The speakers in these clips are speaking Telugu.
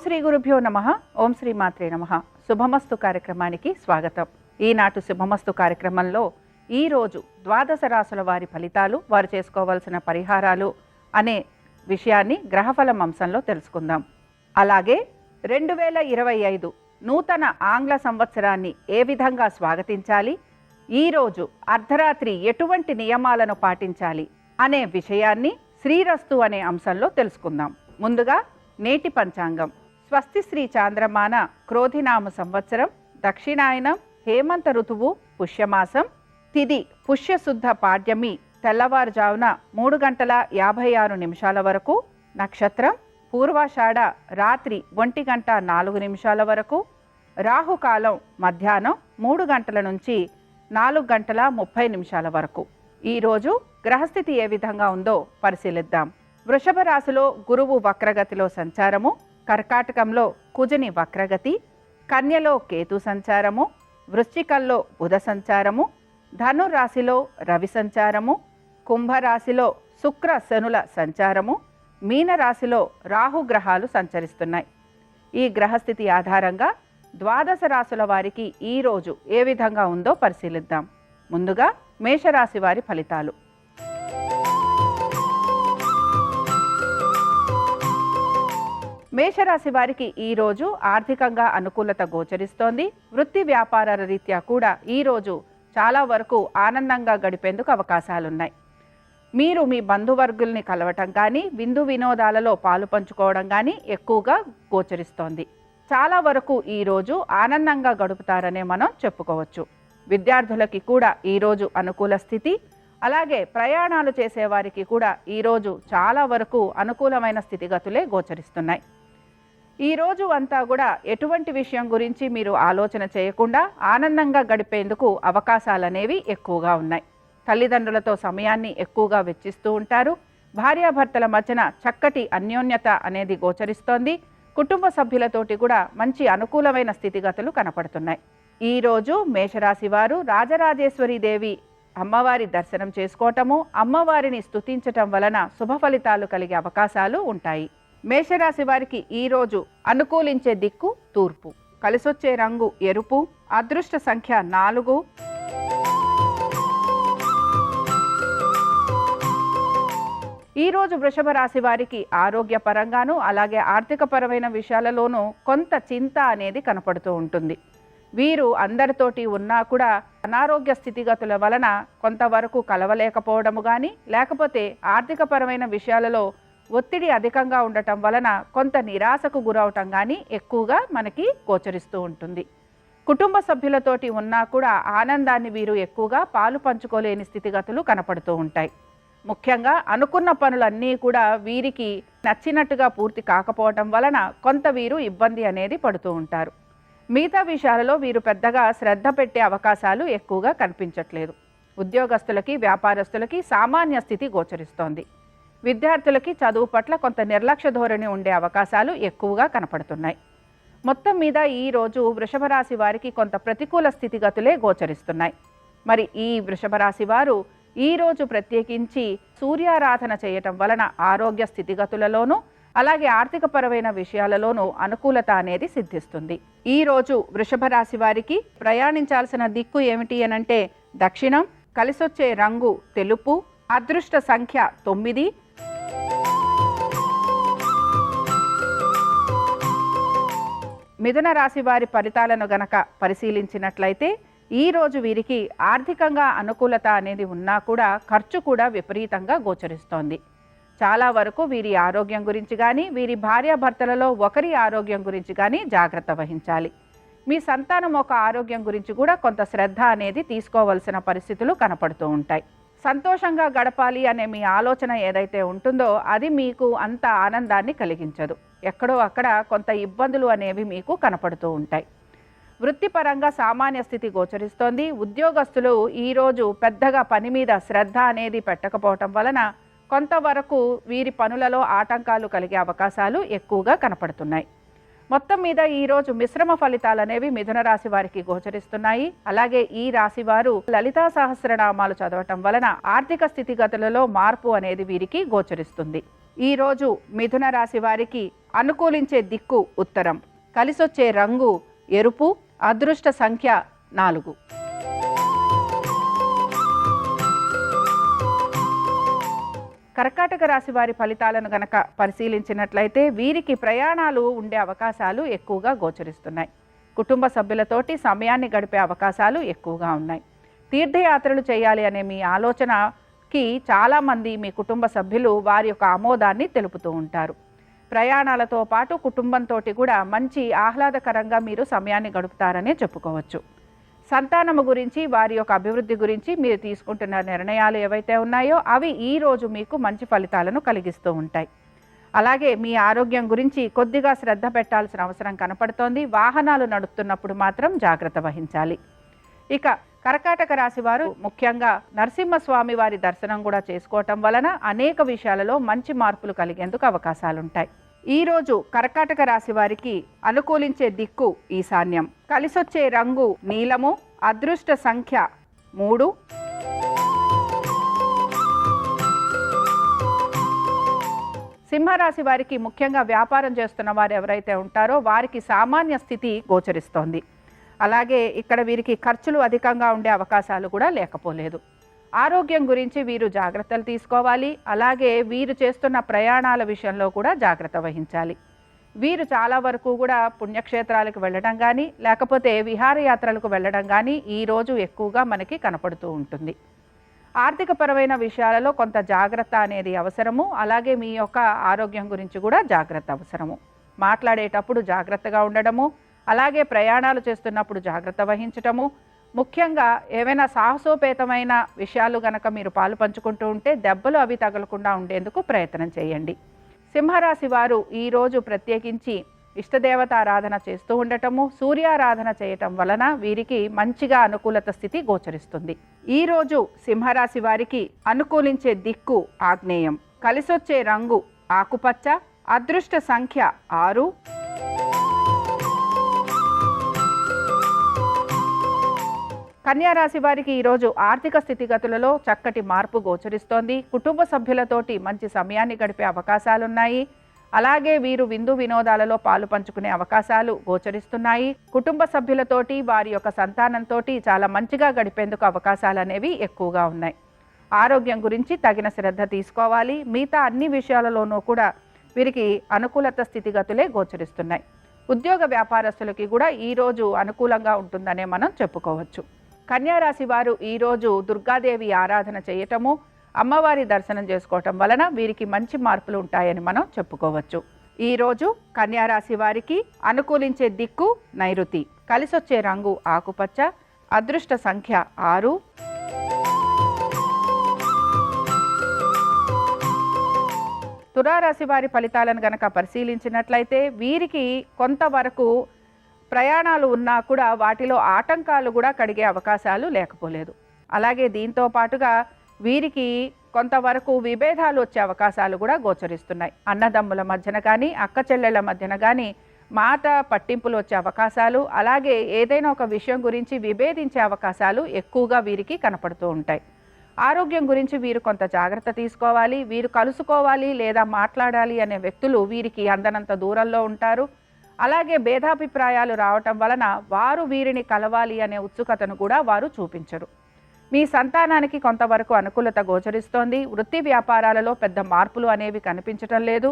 శ్రీ గురుభ్యో నమః. ఓం శ్రీ మాత్రే నమః. శుభమస్తు కార్యక్రమానికి స్వాగతం. ఈనాటి శుభమస్తు కార్యక్రమంలో ఈరోజు ద్వాదశ రాశుల వారి ఫలితాలు, వారు చేసుకోవాల్సిన పరిహారాలు అనే విషయాన్ని గ్రహఫలం అంశంలో తెలుసుకుందాం. అలాగే 2025 నూతన ఆంగ్ల సంవత్సరాన్ని ఏ విధంగా స్వాగతించాలి, ఈరోజు అర్ధరాత్రి ఎటువంటి నియమాలను పాటించాలి అనే విషయాన్ని శ్రీరస్తు అనే అంశంలో తెలుసుకుందాం. ముందుగా నేటి పంచాంగం. స్వస్తి శ్రీ చాంద్రమాన క్రోధినామ సంవత్సరం, దక్షిణాయనం, హేమంత ఋతువు, పుష్యమాసం, తిథి పుష్యశుద్ధ పాడ్యమి తెల్లవారుజామున 3:56 వరకు, నక్షత్రం పూర్వాషాఢ రాత్రి 1:04 వరకు, రాహుకాలం మధ్యాహ్నం 3 గంటల నుంచి 4:30 వరకు. ఈరోజు గ్రహస్థితి ఏ విధంగా ఉందో పరిశీలిద్దాం. వృషభ రాశిలో గురువు వక్రగతిలో సంచారము, కర్కాటకంలో కుజుని వక్రగతి, కన్యలో కేతు సంచారము, వృశ్చికంలో బుధ సంచారము, ధనురాశిలో రవి సంచారము, కుంభరాశిలో శుక్ర శనుల సంచారము, మీనరాశిలో రాహుగ్రహాలు సంచరిస్తున్నాయి. ఈ గ్రహస్థితి ఆధారంగా ద్వాదశ రాశుల వారికి ఈరోజు ఏ విధంగా ఉందో పరిశీలిద్దాం. ముందుగా మేషరాశి వారి ఫలితాలు. మేషరాశి వారికి ఈరోజు ఆర్థికంగా అనుకూలత గోచరిస్తోంది. వృత్తి వ్యాపారాల రీత్యా కూడా ఈరోజు చాలా వరకు ఆనందంగా గడిపేందుకు అవకాశాలున్నాయి. మీరు మీ బంధువర్గుల్ని కలవటం కానీ, విందు వినోదాలలో పాలు పంచుకోవడం కానీ ఎక్కువగా గోచరిస్తోంది. చాలా వరకు ఈరోజు ఆనందంగా గడుపుతారనే మనం చెప్పుకోవచ్చు. విద్యార్థులకి కూడా ఈరోజు అనుకూల స్థితి, అలాగే ప్రయాణాలు చేసేవారికి కూడా ఈరోజు చాలా వరకు అనుకూలమైన స్థితిగతులే గోచరిస్తున్నాయి. ఈరోజు అంతా కూడా ఎటువంటి విషయం గురించి మీరు ఆలోచన చేయకుండా ఆనందంగా గడిపేందుకు అవకాశాలనేవి ఎక్కువగా ఉన్నాయి. తల్లిదండ్రులతో సమయాన్ని ఎక్కువగా వెచ్చిస్తూ ఉంటారు. భార్యాభర్తల మధ్యన చక్కటి అన్యోన్యత అనేది గోచరిస్తోంది. కుటుంబ సభ్యులతోటి కూడా మంచి అనుకూలమైన స్థితిగతులు కనపడుతున్నాయి. ఈరోజు మేషరాశి వారు రాజరాజేశ్వరి దేవి అమ్మవారి దర్శనం చేసుకోవటము, అమ్మవారిని స్తుతించటం వలన శుభ ఫలితాలు కలిగే అవకాశాలు ఉంటాయి. మేషరాశి వారికి ఈరోజు అనుకూలించే దిక్కు తూర్పు, కలిసొచ్చే రంగు ఎరుపు, అదృష్ట సంఖ్య 4. ఈరోజు వృషభ రాశి వారికి ఆరోగ్యపరంగాను అలాగే ఆర్థికపరమైన విషయాలలోనూ కొంత చింత అనేది కనపడుతూ ఉంటుంది. వీరు అందరితోటి ఉన్నా కూడా అనారోగ్య స్థితిగతుల వలన కొంతవరకు కలవలేకపోవడము కానీ, లేకపోతే ఆర్థికపరమైన విషయాలలో ఒత్తిడి అధికంగా ఉండటం వలన కొంత నిరాశకు గురవటం కానీ ఎక్కువగా మనకి గోచరిస్తూ ఉంటుంది. కుటుంబ సభ్యులతోటి ఉన్నా కూడా ఆనందాన్ని వీరు ఎక్కువగా పాలు పంచుకోలేని స్థితిగతులు కనపడుతూ ఉంటాయి. ముఖ్యంగా అనుకున్న పనులన్నీ కూడా వీరికి నచ్చినట్టుగా పూర్తి కాకపోవటం వలన కొంత వీరు ఇబ్బంది అనేది పడుతూ ఉంటారు. మిగతా విషయాలలో వీరు పెద్దగా శ్రద్ధ పెట్టే అవకాశాలు ఎక్కువగా కనిపించట్లేదు. ఉద్యోగస్తులకి, వ్యాపారస్తులకి సామాన్య స్థితి గోచరిస్తోంది. విద్యార్థులకి చదువు పట్ల కొంత నిర్లక్ష్య ధోరణి ఉండే అవకాశాలు ఎక్కువగా కనపడుతున్నాయి. మొత్తం మీద ఈరోజు వృషభ రాశి వారికి కొంత ప్రతికూల స్థితిగతులే గోచరిస్తున్నాయి. మరి ఈ వృషభ రాశి వారు ఈరోజు ప్రత్యేకించి సూర్యారాధన చేయటం వలన ఆరోగ్య స్థితిగతులలోనూ అలాగే ఆర్థికపరమైన విషయాలలోనూ అనుకూలత అనేది సిద్ధిస్తుంది. ఈరోజు వృషభ రాశి వారికి ప్రయాణించాల్సిన దిక్కు ఏమిటి అనంటే దక్షిణం, కలిసొచ్చే రంగు తెలుపు, అదృష్ట సంఖ్య 9. మిథున రాశి వారి ఫలితాలను గనక పరిశీలించినట్లయితే ఈరోజు వీరికి ఆర్థికంగా అనుకూలత అనేది ఉన్నా కూడా ఖర్చు కూడా విపరీతంగా గోచరిస్తోంది. చాలా వరకు వీరి ఆరోగ్యం గురించి కానీ, వీరి భార్యాభర్తలలో ఒకరి ఆరోగ్యం గురించి కానీ జాగ్రత్త వహించాలి. మీ సంతానం ఒక ఆరోగ్యం గురించి కూడా కొంత శ్రద్ధ అనేది తీసుకోవాల్సిన పరిస్థితులు కనపడుతూ ఉంటాయి. సంతోషంగా గడపాలి అనే మీ ఆలోచన ఏదైతే ఉంటుందో అది మీకు అంత ఆనందాన్ని కలిగించదు. ఎక్కడో అక్కడ కొంత ఇబ్బందులు అనేవి మీకు కనపడుతూ ఉంటాయి. వృత్తిపరంగా సామాన్య స్థితి గోచరిస్తోంది. ఉద్యోగస్తులు ఈరోజు పెద్దగా పని మీద శ్రద్ధ అనేది పెట్టకపోవటం వలన కొంతవరకు వీరి పనులలో ఆటంకాలు కలిగే అవకాశాలు ఎక్కువగా కనపడుతున్నాయి. మొత్తం మీద ఈరోజు మిశ్రమ ఫలితాలు అనేవి మిథున రాశి వారికి గోచరిస్తున్నాయి. అలాగే ఈ రాశి వారు లలితా సహస్రనామాలు చదవటం వలన ఆర్థిక స్థితిగతులలో మార్పు అనేది వీరికి గోచరిస్తుంది. ఈరోజు మిథున రాశి వారికి అనుకూలించే దిక్కు ఉత్తరం, కలిసొచ్చే రంగు ఎరుపు, అదృష్ట సంఖ్య 4. కర్కాటక రాశి వారి ఫలితాలను గనక పరిశీలించినట్లయితే వీరికి ప్రయాణాలు ఉండే అవకాశాలు ఎక్కువగా గోచరిస్తున్నాయి. కుటుంబ సభ్యులతోటి సమయాన్ని గడిపే అవకాశాలు ఎక్కువగా ఉన్నాయి. తీర్థయాత్రలు చేయాలి అనే మీ ఆలోచనకి చాలామంది మీ కుటుంబ సభ్యులు వారి యొక్క ఆమోదాన్ని తెలుపుతూ ఉంటారు. ప్రయాణాలతో పాటు కుటుంబంతో కూడా మంచి ఆహ్లాదకరంగా మీరు సమయాన్ని గడుపుతారనే చెప్పుకోవచ్చు. సంతానము గురించి, వారి యొక్క అభివృద్ధి గురించి మీరు తీసుకుంటున్న నిర్ణయాలు ఏవైతే ఉన్నాయో అవి ఈరోజు మీకు మంచి ఫలితాలను కలిగిస్తూ ఉంటాయి. అలాగే మీ ఆరోగ్యం గురించి కొద్దిగా శ్రద్ధ పెట్టాల్సిన అవసరం కనపడుతోంది. వాహనాలు నడుపుతున్నప్పుడు మాత్రం జాగ్రత్త వహించాలి. ఇక కర్కాటక రాశి వారు ముఖ్యంగా నరసింహస్వామి వారి దర్శనం కూడా చేసుకోవటం వలన అనేక విషయాలలో మంచి మార్పులు కలిగేందుకు అవకాశాలుంటాయి. ఈరోజు కర్కాటక రాశి వారికి అనుకూలించే దిక్కు ఈశాన్యం, కలిసొచ్చే రంగు నీలము, అదృష్ట సంఖ్య 3. సింహరాశి వారికి ముఖ్యంగా వ్యాపారం చేస్తున్న వారు ఎవరైతే ఉంటారో వారికి సామాన్య స్థితి గోచరిస్తోంది. అలాగే ఇక్కడ వీరికి ఖర్చులు అధికంగా ఉండే అవకాశాలు కూడా లేకపోలేదు. ఆరోగ్యం గురించి వీరు జాగ్రత్తలు తీసుకోవాలి. అలాగే వీరు చేస్తున్న ప్రయాణాల విషయంలో కూడా జాగ్రత్త వహించాలి. వీరు చాలా వరకు కూడా పుణ్యక్షేత్రాలకు వెళ్ళడం కానీ లేకపోతే విహారయాత్రలకు వెళ్ళడం కానీ ఈరోజు ఎక్కువగా మనకి కనపడుతూ ఉంటుంది. ఆర్థికపరమైన విషయాలలో కొంత జాగ్రత్త అనేది అవసరము. అలాగే మీ యొక్క ఆరోగ్యం గురించి కూడా జాగ్రత్త అవసరము. మాట్లాడేటప్పుడు జాగ్రత్తగా ఉండడము, అలాగే ప్రయాణాలు చేస్తున్నప్పుడు జాగ్రత్త వహించటము, ముఖ్యంగా ఏవైనా సాహసోపేతమైన విషయాలు గనక మీరు పాలు పంచుకుంటూ ఉంటే దెబ్బలు అవి తగలకుండా ఉండేందుకు ప్రయత్నం చేయండి. సింహరాశి వారు ఈరోజు ప్రత్యేకించి ఇష్టదేవత ఆరాధన చేస్తూ ఉండటము, సూర్యారాధన చేయటం వలన వీరికి మంచిగా అనుకూలత స్థితి గోచరిస్తుంది. ఈరోజు సింహరాశి వారికి అనుకూలించే దిక్కు ఆగ్నేయం, కలిసొచ్చే రంగు ఆకుపచ్చ, అదృష్ట సంఖ్య 6. కన్యారాశి వారికి ఈరోజు ఆర్థిక స్థితిగతులలో చక్కటి మార్పు గోచరిస్తోంది. కుటుంబ సభ్యులతోటి మంచి సమయాన్ని గడిపే అవకాశాలున్నాయి. అలాగే వీరు విందు వినోదాలలో పాలు పంచుకునే అవకాశాలు గోచరిస్తున్నాయి. కుటుంబ సభ్యులతోటి వారి యొక్క సంతానంతో చాలా మంచిగా గడిపేందుకు అవకాశాలు అనేవి ఎక్కువగా ఉన్నాయి. ఆరోగ్యం గురించి తగిన శ్రద్ధ తీసుకోవాలి. మిగతా అన్ని విషయాలలోనూ కూడా వీరికి అనుకూలత స్థితిగతులే గోచరిస్తున్నాయి. ఉద్యోగ వ్యాపారస్తులకి కూడా ఈరోజు అనుకూలంగా ఉంటుందనే మనం చెప్పుకోవచ్చు. కన్యారాశి వారు ఈరోజు దుర్గాదేవి ఆరాధన చేయటము, అమ్మవారి దర్శనం చేసుకోవటం వలన వీరికి మంచి మార్పులు ఉంటాయని మనం చెప్పుకోవచ్చు. ఈరోజు కన్యారాశి వారికి అనుకూలించే దిక్కు నైరుతి, కలిసొచ్చే రంగు ఆకుపచ్చ, అదృష్ట సంఖ్య 6. తులారాశి వారి ఫలితాలను గనక పరిశీలించినట్లయితే వీరికి కొంతవరకు ప్రయాణాలు ఉన్నా కూడా వాటిలో ఆటంకాలు కూడా కలిగే అవకాశాలు లేకపోలేదు. అలాగే దీంతో పాటుగా వీరికి కొంతవరకు విభేదాలు వచ్చే అవకాశాలు కూడా గోచరిస్తున్నాయి. అన్నదమ్ముల మధ్యన కానీ అక్క చెల్లెళ్ళ మధ్యన కానీ మాట పట్టింపులు వచ్చే అవకాశాలు, అలాగే ఏదైనా ఒక విషయం గురించి విభేదించే అవకాశాలు ఎక్కువగా వీరికి కనపడుతూ ఉంటాయి. ఆరోగ్యం గురించి వీరు కొంత జాగ్రత్త తీసుకోవాలి. వీరు కలుసుకోవాలి లేదా మాట్లాడాలి అనే వ్యక్తులు వీరికి అందనంత దూరంలో ఉంటారు. అలాగే భేదాభిప్రాయాలు రావటం వలన వారు వీరిని కలవాలి అనే ఉత్సుకతను కూడా వారు చూపించరు. మీ సంతానానికి కొంతవరకు అనుకూలత గోచరిస్తోంది. వృత్తి వ్యాపారాలలో పెద్ద మార్పులు అనేవి కనిపించటం లేదు.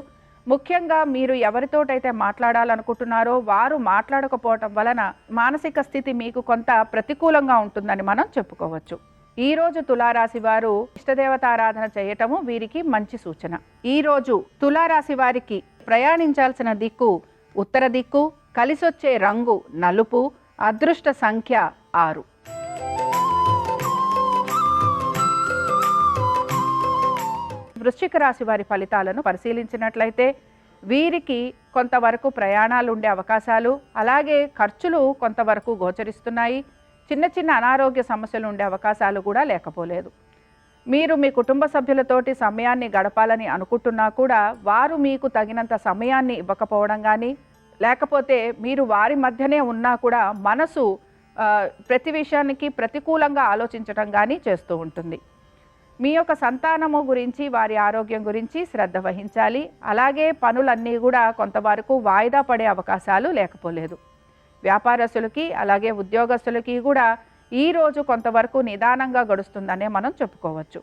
ముఖ్యంగా మీరు ఎవరితోటైతే మాట్లాడాలనుకుంటున్నారో వారు మాట్లాడకపోవటం వలన మానసిక స్థితి మీకు కొంత ప్రతికూలంగా ఉంటుందని మనం చెప్పుకోవచ్చు. ఈరోజు తులారాశి వారు ఇష్టదేవత ఆరాధన చేయటము వీరికి మంచి సూచన. ఈరోజు తులారాశి వారికి ప్రయాణించాల్సిన దిక్కు ఉత్తర దిక్కు, కలిసొచ్చే రంగు నలుపు, అదృష్ట సంఖ్య 6. వృశ్చిక రాశి వారి ఫలితాలను పరిశీలించినట్లయితే వీరికి కొంతవరకు ప్రయాణాలు ఉండే అవకాశాలు, అలాగే ఖర్చులు కొంతవరకు గోచరిస్తున్నాయి. చిన్న చిన్న అనారోగ్య సమస్యలు ఉండే అవకాశాలు కూడా లేకపోలేదు. మీరు మీ కుటుంబ సభ్యులతోటి సమయాన్ని గడపాలని అనుకుంటున్నా కూడా వారు మీకు తగినంత సమయాన్ని ఇవ్వకపోవడం కానీ, లేకపోతే మీరు వారి మధ్యనే ఉన్నా కూడా మనసు ప్రతి విషయానికి ప్రతికూలంగా ఆలోచించడం కానీ చేస్తూ ఉంటుంది. మీ యొక్క సంతానము గురించి వారి ఆరోగ్యం గురించి శ్రద్ధ వహించాలి. అలాగే పనులన్నీ కూడా కొంతవరకు వాయిదా పడే అవకాశాలు లేకపోలేదు. వ్యాపారస్తులకి అలాగే ఉద్యోగస్తులకి కూడా ఈరోజు కొంతవరకు నిదానంగా గడుస్తుందనే మనం చెప్పుకోవచ్చు.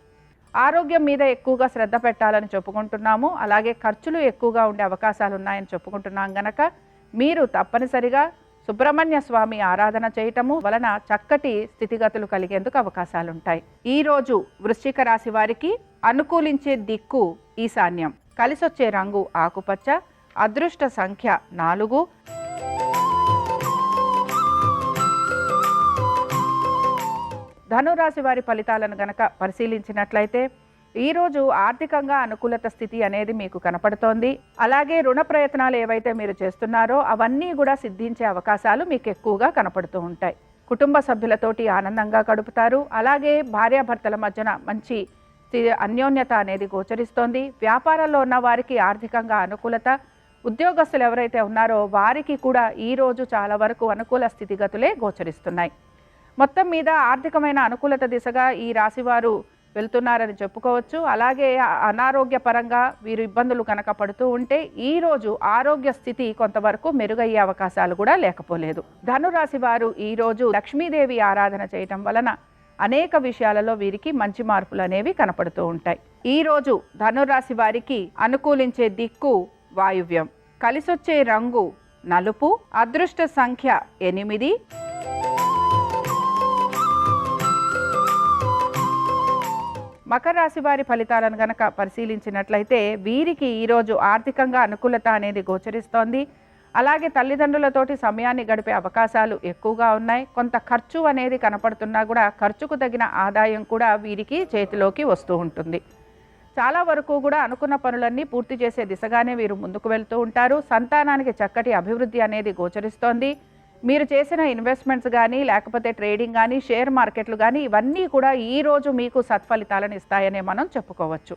ఆరోగ్యం మీద ఎక్కువగా శ్రద్ధ పెట్టాలని చెప్పుకుంటున్నాము. అలాగే ఖర్చులు ఎక్కువగా ఉండే అవకాశాలు ఉన్నాయని చెప్పుకుంటున్నాం గనక మీరు తప్పనిసరిగా సుబ్రహ్మణ్య స్వామి ఆరాధన చేయటము వలన చక్కటి స్థితిగతులు కలిగేందుకు అవకాశాలుంటాయి. ఈరోజు వృశ్చిక రాశి వారికి అనుకూలించే దిక్కు ఈశాన్యం, కలిసొచ్చే రంగు ఆకుపచ్చ, అదృష్ట సంఖ్య 4. ధనురాశి వారి ఫలితాలను గనక పరిశీలించినట్లయితే ఈరోజు ఆర్థికంగా అనుకూలత స్థితి అనేది మీకు కనపడుతోంది. అలాగే రుణ ప్రయత్నాలు ఏవైతే మీరు చేస్తున్నారో అవన్నీ కూడా సిద్ధించే అవకాశాలు మీకు ఎక్కువగా కనపడుతూ ఉంటాయి. కుటుంబ సభ్యులతోటి ఆనందంగా గడుపుతారు. అలాగే భార్యాభర్తల మధ్యన మంచి అన్యోన్యత అనేది గోచరిస్తోంది. వ్యాపారంలో ఉన్న వారికి ఆర్థికంగా అనుకూలత, ఉద్యోగస్తులు ఎవరైతే ఉన్నారో వారికి కూడా ఈరోజు చాలా వరకు అనుకూల స్థితిగతులే గోచరిస్తున్నాయి. మొత్తం మీద ఆర్థికమైన అనుకూలత దిశగా ఈ రాశివారు వెళ్తున్నారని చెప్పుకోవచ్చు. అలాగే అనారోగ్యపరంగా వీరు ఇబ్బందులు కనుక పడుతూ ఉంటే ఈరోజు ఆరోగ్య స్థితి కొంతవరకు మెరుగయ్యే అవకాశాలు కూడా లేకపోలేదు. ధనురాశి వారు ఈరోజు లక్ష్మీదేవి ఆరాధన చేయటం వలన అనేక విషయాలలో వీరికి మంచి మార్పులు అనేవి కనపడుతూ ఉంటాయి. ఈరోజు ధనురాశి వారికి అనుకూలించే దిక్కు వాయువ్యం, కలిసొచ్చే రంగు నలుపు, అదృష్ట సంఖ్య 8. మకర రాశి వారి ఫలితాలను గనక పరిశీలించినట్లయితే వీరికి ఈరోజు ఆర్థికంగా అనుకూలత అనేది గోచరిస్తోంది. అలాగే తల్లిదండ్రులతోటి సమయాన్ని గడిపే అవకాశాలు ఎక్కువగా ఉన్నాయి. కొంత ఖర్చు అనేది కనపడుతున్నా కూడా ఖర్చుకు తగిన ఆదాయం కూడా వీరికి చేతిలోకి వస్తూ ఉంటుంది. చాలా వరకు కూడా అనుకున్న పనులన్నీ పూర్తి చేసే దిశగానే వీరు ముందుకు వెళ్తూ ఉంటారు. సంతానానికి చక్కటి అభివృద్ధి అనేది గోచరిస్తోంది. మీరు చేసిన ఇన్వెస్ట్మెంట్స్ కానీ లేకపోతే ట్రేడింగ్ కానీ షేర్ మార్కెట్లు కానీ ఇవన్నీ కూడా ఈరోజు మీకు సత్ఫలితాలను ఇస్తాయనే మనం చెప్పుకోవచ్చు.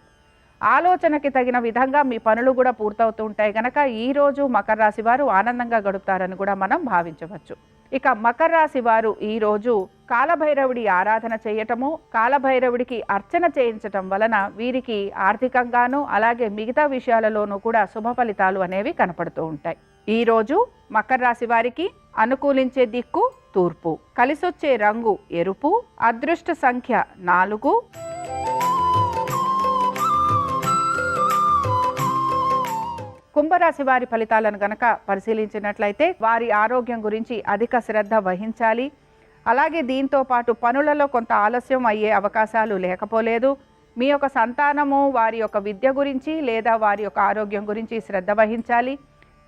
ఆలోచనకి తగిన విధంగా మీ పనులు కూడా పూర్తవుతూ ఉంటాయి కనుక ఈరోజు మకర రాశి వారు ఆనందంగా గడుపుతారని కూడా మనం భావించవచ్చు. ఇక మకర రాశి వారు ఈరోజు కాలభైరవుడి ఆరాధన చేయటము, కాలభైరవుడికి అర్చన చేయించటం వలన వీరికి ఆర్థికంగాను అలాగే మిగతా విషయాలలోనూ కూడా శుభ ఫలితాలు అనేవి కనపడుతూ ఉంటాయి. ఈరోజు మకర రాశి వారికి అనుకూలించే దిక్కు తూర్పు, కలిసొచ్చే రంగు ఎరుపు, అదృష్ట సంఖ్య 4. కుంభరాశి వారి ఫలితాలను గనక పరిశీలించినట్లయితే వారి ఆరోగ్యం గురించి అధిక శ్రద్ధ వహించాలి. అలాగే దీంతో పాటు పనులలో కొంత ఆలస్యం అయ్యే అవకాశాలు లేకపోలేదు. మీ యొక్క సంతానము వారి యొక్క విద్య గురించి లేదా వారి యొక్క ఆరోగ్యం గురించి శ్రద్ధ వహించాలి.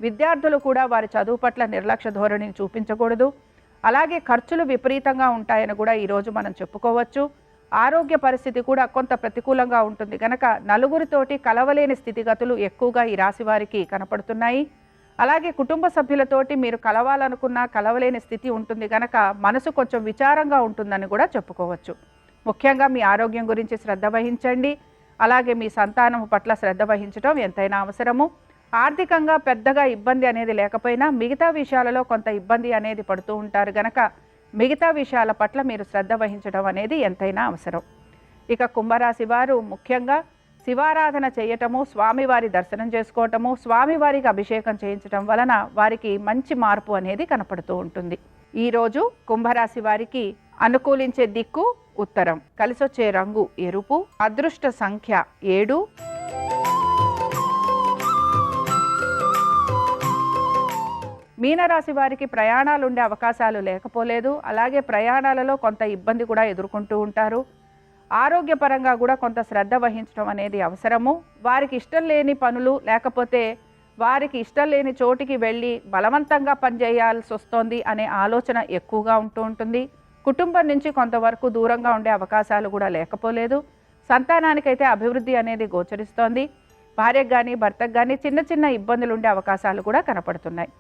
విద్యార్థులు కూడా వారి చదువు పట్ల నిర్లక్ష్య ధోరణిని చూపించకూడదు. అలాగే ఖర్చులు విపరీతంగా ఉంటాయని కూడా ఈరోజు మనం చెప్పుకోవచ్చు. ఆరోగ్య పరిస్థితి కూడా కొంత ప్రతికూలంగా ఉంటుంది కనుక నలుగురితోటి కలవలేని స్థితిగతులు ఎక్కువగా ఈ రాశి వారికి కనపడుతున్నాయి. అలాగే కుటుంబ సభ్యులతోటి మీరు కలవాలనుకున్నా కలవలేని స్థితి ఉంటుంది కనుక మనసు కొంచెం విచారంగా ఉంటుందని కూడా చెప్పుకోవచ్చు. ముఖ్యంగా మీ ఆరోగ్యం గురించి శ్రద్ధ వహించండి. అలాగే మీ సంతానం పట్ల శ్రద్ధ వహించడం ఎంతైనా అవసరము. ఆర్థికంగా పెద్దగా ఇబ్బంది అనేది లేకపోయినా మిగతా విషయాలలో కొంత ఇబ్బంది అనేది పడుతూ ఉంటారు గనక మిగతా విషయాల పట్ల మీరు శ్రద్ధ వహించడం అనేది ఎంతైనా అవసరం. ఇక కుంభరాశి వారు ముఖ్యంగా శివారాధన చేయటము, స్వామివారి దర్శనం చేసుకోవటము, స్వామివారికి అభిషేకం చేయించడం వలన వారికి మంచి మార్పు అనేది కనపడుతూ ఉంటుంది. ఈరోజు కుంభరాశి వారికి అనుకూలించే దిక్కు ఉత్తరం, కలిసొచ్చే రంగు ఎరుపు, అదృష్ట సంఖ్య 7. మీనరాశి వారికి ప్రయాణాలు ఉండే అవకాశాలు లేకపోలేదు. అలాగే ప్రయాణాలలో కొంత ఇబ్బంది కూడా ఎదుర్కొంటూ ఉంటారు. ఆరోగ్యపరంగా కూడా కొంత శ్రద్ధ వహించడం అనేది అవసరము. వారికి ఇష్టం లేని పనులు లేకపోతే వారికి ఇష్టం లేని చోటికి వెళ్ళి బలవంతంగా పనిచేయాల్సి వస్తుంది అనే ఆలోచన ఎక్కువగా ఉంటూ ఉంటుంది. కుటుంబం నుంచి కొంతవరకు దూరంగా ఉండే అవకాశాలు కూడా లేకపోలేదు. సంతానానికైతే అభివృద్ధి అనేది గోచరిస్తోంది. భార్యకు కానీ భర్తకు కానీ చిన్న చిన్న ఇబ్బందులు ఉండే అవకాశాలు కూడా కనపడుతున్నాయి.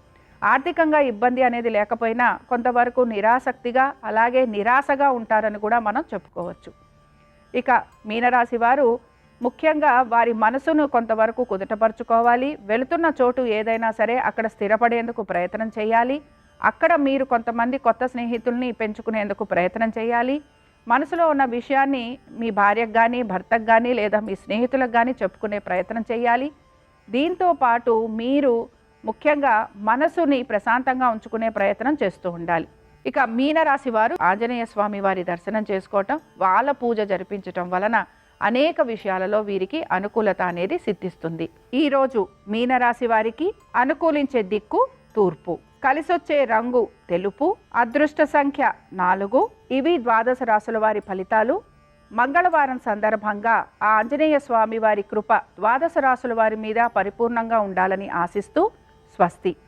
ఆర్థికంగా ఇబ్బంది అనేది లేకపోయినా కొంతవరకు నిరాసక్తిగా అలాగే నిరాశగా ఉంటారని కూడా మనం చెప్పుకోవచ్చు. ఇక మీనరాశి వారు ముఖ్యంగా వారి మనసును కొంతవరకు కుదుటపరుచుకోవాలి. వెళుతున్న చోటు ఏదైనా సరే అక్కడ స్థిరపడేందుకు ప్రయత్నం చేయాలి. అక్కడ మీరు కొంతమంది కొత్త స్నేహితుల్ని పెంచుకునేందుకు ప్రయత్నం చేయాలి. మనసులో ఉన్న విషయాన్ని మీ భార్యకు కానీ, భర్తకు కానీ లేదా మీ స్నేహితులకు కానీ చెప్పుకునే ప్రయత్నం చేయాలి. దీంతో పాటు మీరు ముఖ్యంగా మనసుని ప్రశాంతంగా ఉంచుకునే ప్రయత్నం చేస్తూ ఉండాలి. ఇక మీనరాశి వారు ఆంజనేయ స్వామి వారి దర్శనం చేసుకోవటం, వాళ్ళ పూజ జరిపించటం వలన అనేక విషయాలలో వీరికి అనుకూలత అనేది సిద్ధిస్తుంది. ఈరోజు మీనరాశి వారికి అనుకూలించే దిక్కు తూర్పు, కలిసొచ్చే రంగు తెలుపు, అదృష్ట సంఖ్య 4. ఇవి ద్వాదశ రాశుల వారి ఫలితాలు. మంగళవారం సందర్భంగా ఆ ఆంజనేయ స్వామి వారి కృప ద్వాదశ రాశుల వారి మీద పరిపూర్ణంగా ఉండాలని ఆశిస్తూ స్వస్తి.